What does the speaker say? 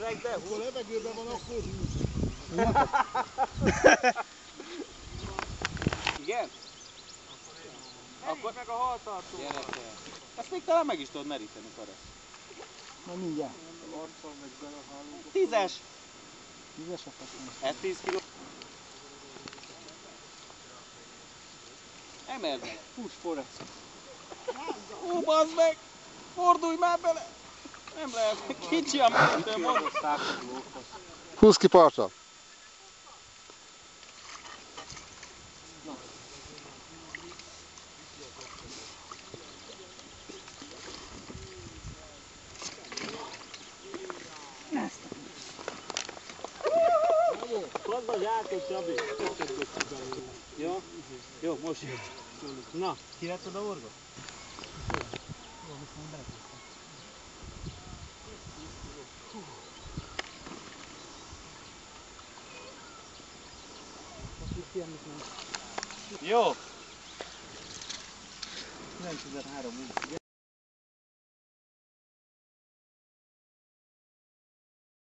Öreg, de ha levegőben van, akkor húz. Igen? Akkor meg a haltartó. Gyerekek. Ezt még talán meg is tudod meríteni, Karesz. Na mindjárt. Arccal meg belehálunk. 10-es. 10-es a faszom. Ez 10 kiló. Emeld meg. Push forest. Ó, bazd meg! Fordulj már bele! Nem lehet, kicsi a mentő, mondom. Húzz ki partra! Add a zsákot, Csabi. Jó? Jó, most jön. Na, ki lett oda orva? Jó. 9.300.